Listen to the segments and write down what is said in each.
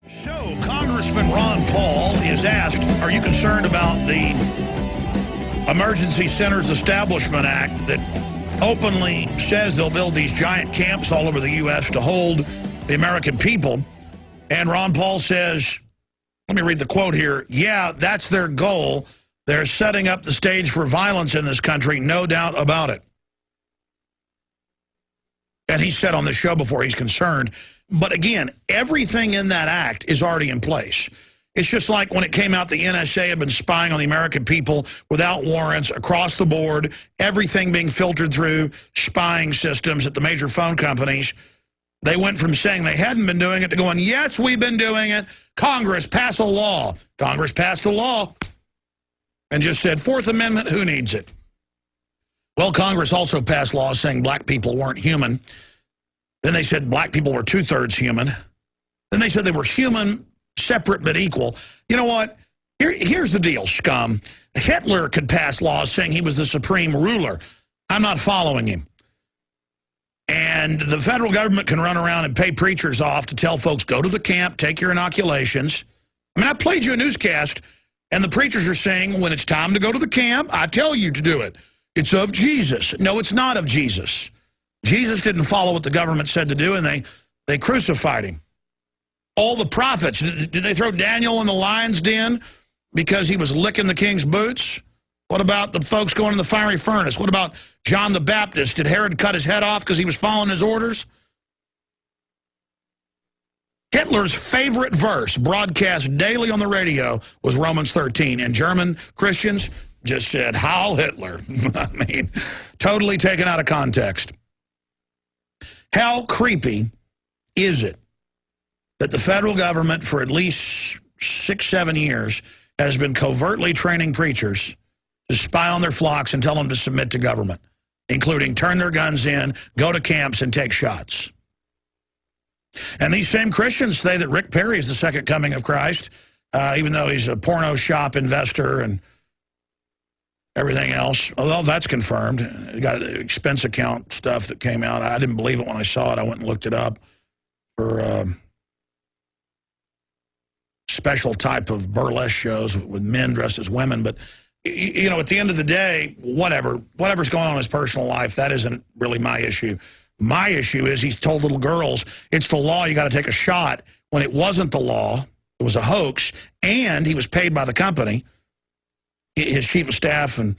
So, Congressman Ron Paul is asked, are you concerned about the Emergency Centers Establishment Act that openly says they'll build these giant camps all over the U.S. to hold the American people? And Ron Paul says, let me read the quote here, yeah, that's their goal. They're setting up the stage for violence in this country, no doubt about it. And he said on the show before he's concerned. But again, everything in that act is already in place. It's just like when it came out the NSA had been spying on the American people without warrants across the board, everything being filtered through spying systems at the major phone companies. They went from saying they hadn't been doing it to going, yes, we've been doing it. Congress, pass a law. Congress passed a law and just said, Fourth Amendment, who needs it? Well, Congress also passed laws saying black people weren't human. Then they said black people were 2/3 human. Then they said they were human, separate but equal. You know what? Here's the deal, scum. Hitler could pass laws saying he was the supreme ruler. I'm not following him. And the federal government can run around and pay preachers off to tell folks, go to the camp, take your inoculations. I mean, I played you a newscast, and the preachers are saying, when it's time to go to the camp, I tell you to do it. It's of Jesus. No, it's not of Jesus. Jesus didn't follow what the government said to do, and they crucified him. All the prophets, did they throw Daniel in the lion's den because he was licking the king's boots? What about the folks going in the fiery furnace? What about John the Baptist? Did Herod cut his head off because he was following his orders? Hitler's favorite verse, broadcast daily on the radio, was Romans 13, and German Christians just said, Heil Hitler. I mean, totally taken out of context. How creepy is it that the federal government for at least 6-7 years has been covertly training preachers to spy on their flocks and tell them to submit to government, including turn their guns in, go to camps, and take shots? And these same Christians say that Rick Perry is the second coming of Christ, even though he's a porno shop investor and everything else. Although that's confirmed. It got expense account stuff that came out. I didn't believe it when I saw it. I went and looked it up for special type of burlesque shows with men dressed as women. But, you know, at the end of the day, whatever's going on in his personal life, that isn't really my issue. My issue is he's told little girls, it's the law, you got to take a shot, when it wasn't the law. It was a hoax, and he was paid by the company. His chief of staff and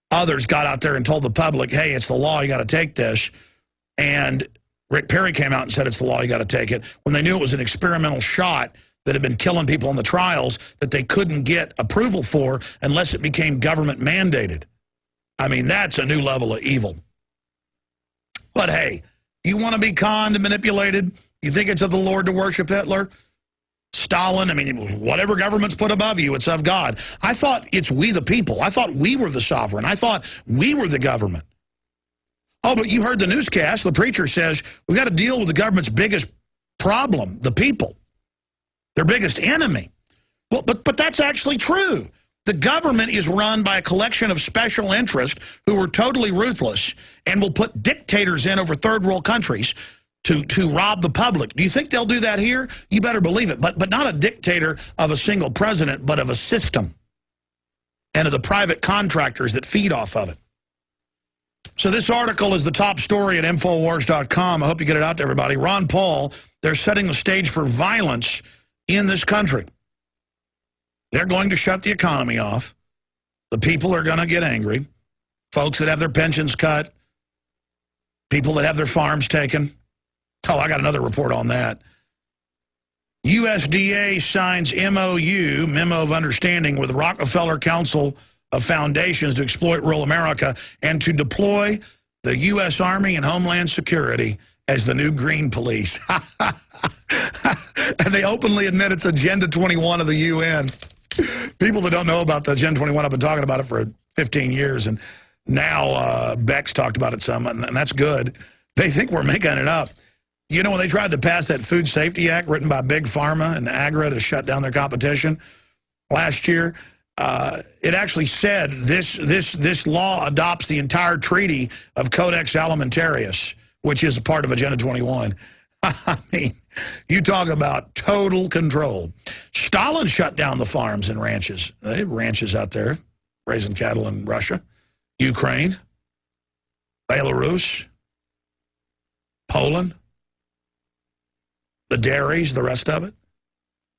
others got out there and told the public, hey, it's the law, you got to take this. And Rick Perry came out and said it's the law, you got to take it, when they knew it was an experimental shot that had been killing people in the trials that they couldn't get approval for unless it became government mandated. I mean, that's a new level of evil. But hey, you want to be conned and manipulated? You think it's of the Lord to worship Hitler? Stalin, I mean, whatever government's put above you, it's of God. I thought it's we the people. I thought we were the sovereign. I thought we were the government. Oh, but you heard the newscast. The preacher says, we've got to deal with the government's biggest problem, the people. Their biggest enemy. Well, but that's actually true. The government is run by a collection of special interests who are totally ruthless and will put dictators in over third world countries to rob the public. Do you think they'll do that here? You better believe it. But not a dictator of a single president, but of a system and of the private contractors that feed off of it. So this article is the top story at Infowars.com. I hope you get it out to everybody. Ron Paul, they're setting the stage for violence in this country. They're going to shut the economy off. The people are going to get angry. Folks that have their pensions cut. People that have their farms taken. Oh, I got another report on that. USDA signs MOU, Memo of Understanding, with Rockefeller Council of Foundations to exploit rural America and to deploy the U.S. Army and Homeland Security as the new green police. And they openly admit it's Agenda 21 of the UN. People that don't know about the Agenda 21, I've been talking about it for 15 years, and now Beck's talked about it some, and that's good. They think we're making it up. You know, when they tried to pass that Food Safety Act written by Big Pharma and Agra to shut down their competition last year, it actually said this law adopts the entire treaty of Codex Alimentarius, which is a part of Agenda 21. I mean, You talk about total control. Stalin shut down the farms and ranches. They have ranches out there raising cattle in Russia, Ukraine, Belarus, Poland, the dairies, the rest of it.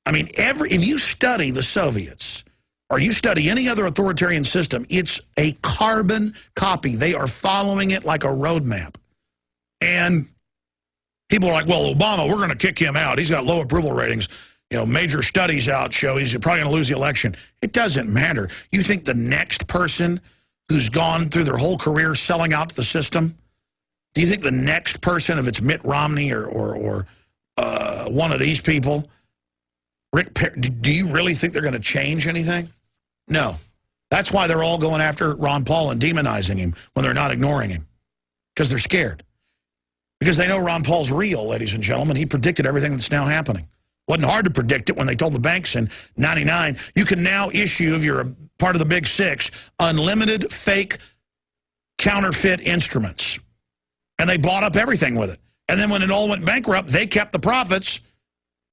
I mean, if you study the Soviets or you study any other authoritarian system, it's a carbon copy. They are following it like a roadmap. And people are like, well, Obama, we're going to kick him out. He's got low approval ratings. You know, major studies out show he's probably going to lose the election. It doesn't matter. You think the next person who's gone through their whole career selling out to the system, do you think the next person, if it's Mitt Romney or one of these people, Rick Perry, do you really think they're going to change anything? No. That's why they're all going after Ron Paul and demonizing him when they're not ignoring him, because they're scared. Because they know Ron Paul's real, ladies and gentlemen. He predicted everything that's now happening. Wasn't hard to predict it when they told the banks in '99, you can now issue, if you're a part of the Big Six, unlimited fake counterfeit instruments. And they bought up everything with it. And then when it all went bankrupt, they kept the profits.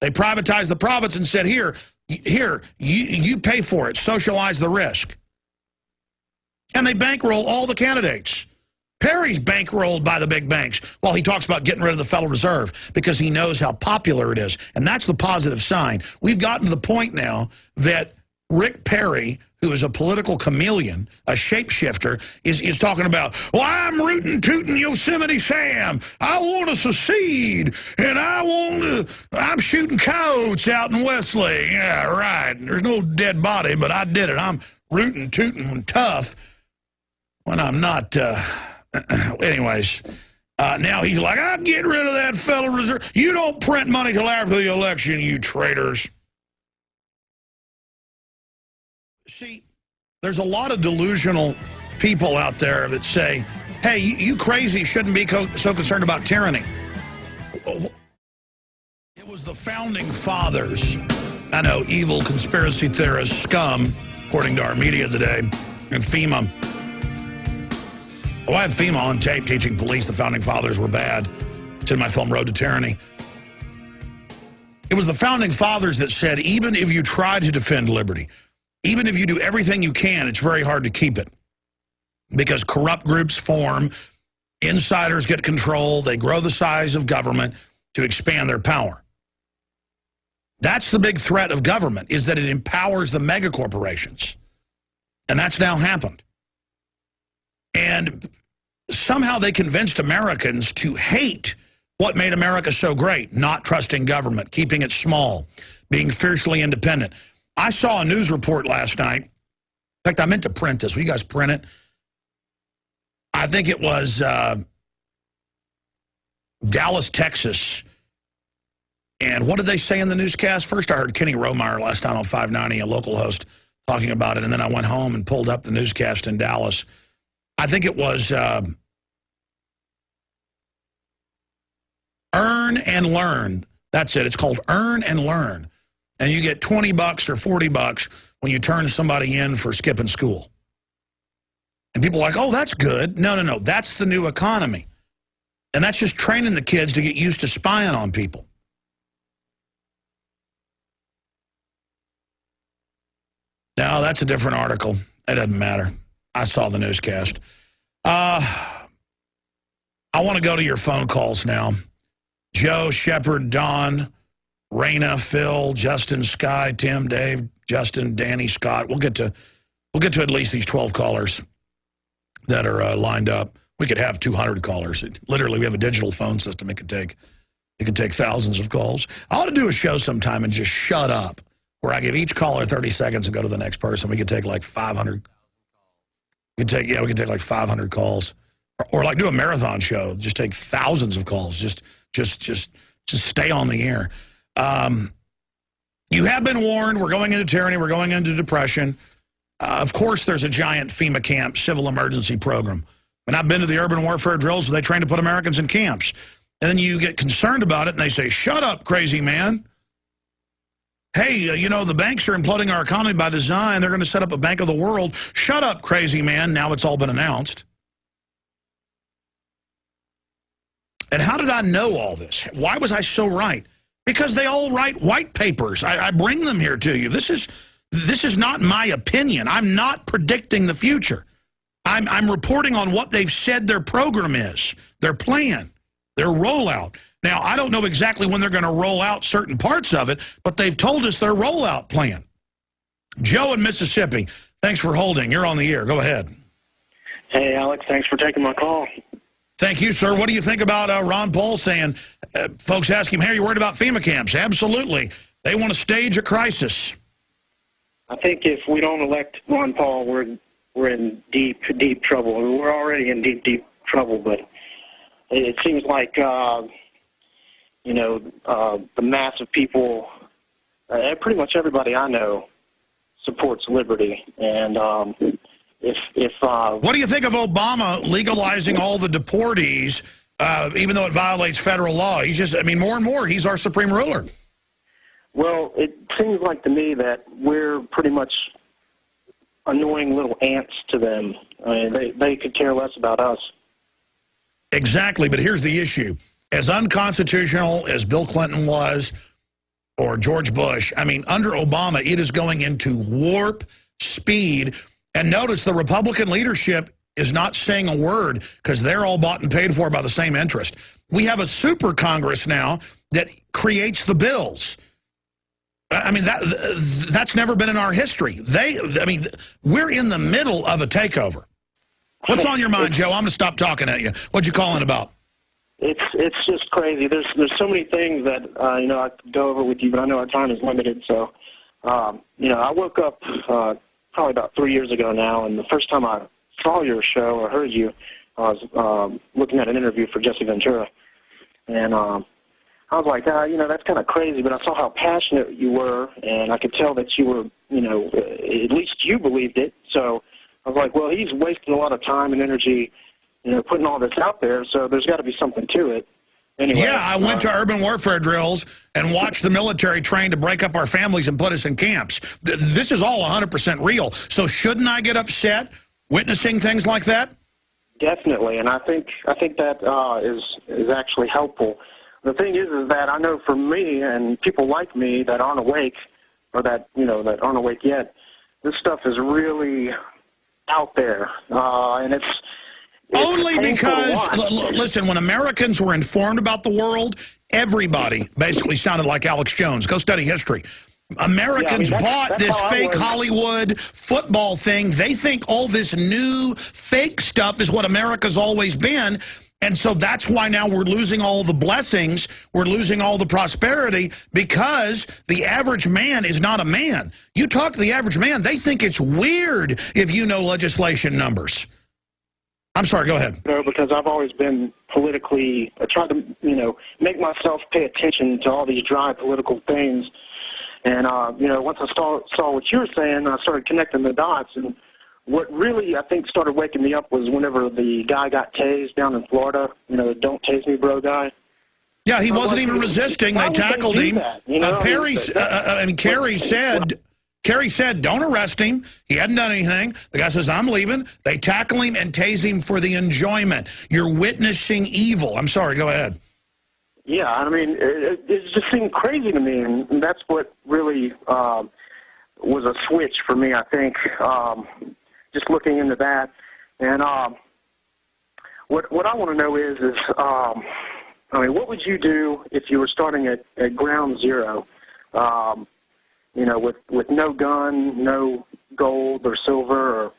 They privatized the profits and said, here, you pay for it. Socialize the risk. And they bankroll all the candidates. Perry's bankrolled by the big banks while he talks about getting rid of the Federal Reserve because he knows how popular it is. And that's the positive sign. We've gotten to the point now that Rick Perry, who is a political chameleon, a shapeshifter, is talking about, well, I'm rootin' tootin' Yosemite Sam. I want to secede, and I'm shooting coyotes out in Wesley. Yeah, right. There's no dead body, but I did it. I'm rootin' tootin' and tough when I'm not... Anyways, now he's like, I'll get rid of that Federal Reserve. You don't print money till after the election, you traitors. See, there's a lot of delusional people out there that say, hey, you crazy shouldn't be so concerned about tyranny. It was the founding fathers, I know, evil conspiracy theorist scum, according to our media today, and FEMA. Oh, I have FEMA on tape teaching police the founding fathers were bad. It's in my film, Road to Tyranny. It was the founding fathers that said, even if you try to defend liberty, even if you do everything you can, it's very hard to keep it. Because corrupt groups form, insiders get control, they grow the size of government to expand their power. That's the big threat of government, is that it empowers the megacorporations. And that's now happened. And somehow they convinced Americans to hate what made America so great, not trusting government, keeping it small, being fiercely independent. I saw a news report last night. In fact, I meant to print this. Will you guys print it? I think it was Dallas, Texas. And what did they say in the newscast? First, I heard Kenny Romeyer last night on 590, a local host, talking about it. And then I went home and pulled up the newscast in Dallas. I think it was Earn and Learn. That's it. It's called Earn and Learn. And you get $20 or $40 when you turn somebody in for skipping school. And people are like, oh, that's good. No. That's the new economy. And that's just training the kids to get used to spying on people. No, that's a different article. It doesn't matter. I saw the newscast. I want to go to your phone calls now. Joe, Shepard, Don, Raina, Phil, Justin, Sky, Tim, Dave, Justin, Danny, Scott. We'll get to at least these 12 callers that are lined up. We could have 200 callers. Literally, we have a digital phone system. It could take thousands of calls. I ought to do a show sometime and just shut up, where I give each caller 30 seconds and go to the next person. We could take like 500. We could take like 500 calls, or like do a marathon show. Just take thousands of calls. Just stay on the air. You have been warned. We're going into tyranny. We're going into depression. Of course, there's a giant FEMA camp civil emergency program. And I've been to the urban warfare drills where they train to put Americans in camps. And then you get concerned about it, and they say, shut up, crazy man. Hey, you know, the banks are imploding our economy by design. They're going to set up a Bank of the World. Shut up, crazy man. Now it's all been announced. And how did I know all this? Why was I so right? Because they all write white papers. I bring them here to you. This is not my opinion. I'm not predicting the future. I'm reporting on what they've said their program is, their plan, their rollout. Now, I don't know exactly when they're going to roll out certain parts of it, but they've told us their rollout plan. Joe in Mississippi, thanks for holding. You're on the air. Go ahead. Hey, Alex, thanks for taking my call. Thank you, sir. What do you think about Ron Paul saying, folks ask him, hey, are you worried about FEMA camps? Absolutely. They want to stage a crisis. I think if we don't elect Ron Paul, we're in deep, deep trouble. I mean, we're already in deep, deep trouble, but it seems like, the mass of people, pretty much everybody I know supports liberty. And what do you think of Obama legalizing all the deportees, even though it violates federal law? He's just, I mean, more and more, he's our supreme ruler. Well, it seems like to me that we're pretty much annoying little ants to them. I mean, they could care less about us. Exactly, but here's the issue. As unconstitutional as Bill Clinton was, or George Bush, I mean, under Obama, it is going into warp speed. And notice the Republican leadership is not saying a word because they're all bought and paid for by the same interest. We have a super Congress now that creates the bills. I mean, that's never been in our history. We're in the middle of a takeover. What's on your mind, Joe? I'm going to stop talking at you. What you calling about? It's just crazy. There's so many things that I could go over with you, but I know our time is limited. So I woke up probably about 3 years ago now, and the first time I saw your show or heard you, I was looking at an interview for Jesse Ventura, and I was like, that's kind of crazy, but I saw how passionate you were, and I could tell that you were, at least you believed it. So I was like, well, he's wasting a lot of time and energy, putting all this out there, so there's got to be something to it. Anyway, yeah, I went to urban warfare drills and watched the military train to break up our families and put us in camps. This is all 100% real. So shouldn't I get upset witnessing things like that? Definitely, and I think that is actually helpful. The thing is that I know for me and people like me that aren't awake, or that aren't awake yet, this stuff is really out there, and it's only because, listen, when Americans were informed about the world, everybody basically sounded like Alex Jones. Go study history. Americans bought this fake Hollywood football thing. They think all this new fake stuff is what America's always been. And so that's why now we're losing all the blessings. We're losing all the prosperity because the average man is not a man. You talk to the average man, they think it's weird if you know legislation numbers. I'm sorry, go ahead. No, because I've always been politically, I tried to, make myself pay attention to all these dry political things. And, once I saw what you were saying, I started connecting the dots. And what really, I think, started waking me up was whenever the guy got tased down in Florida, the don't tase me, bro guy. Yeah, he wasn't even resisting. They tackled him. Kerry said, don't arrest him. He hadn't done anything. The guy says, I'm leaving. They tackle him and tase him for the enjoyment. You're witnessing evil. I'm sorry, go ahead. Yeah, I mean, it just seemed crazy to me, and that's what really was a switch for me, I think, just looking into that. And what I want to know is what would you do if you were starting at ground zero? With no gun, no gold or silver or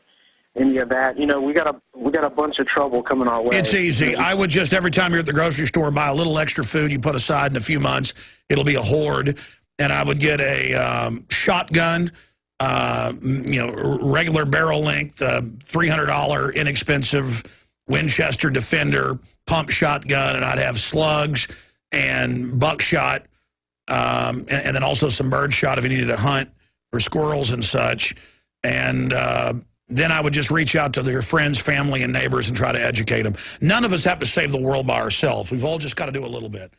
any of that. We got a bunch of trouble coming our way. It's easy. I would just, every time you're at the grocery store, buy a little extra food you put aside in a few months. It'll be a hoard. And I would get a shotgun, regular barrel length, $300 inexpensive Winchester Defender pump shotgun, and I'd have slugs and buckshot. And then also some bird shot if you needed to hunt for squirrels and such. And then I would just reach out to their friends, family, and neighbors and try to educate them. None of us have to save the world by ourselves. We've all just got to do a little bit.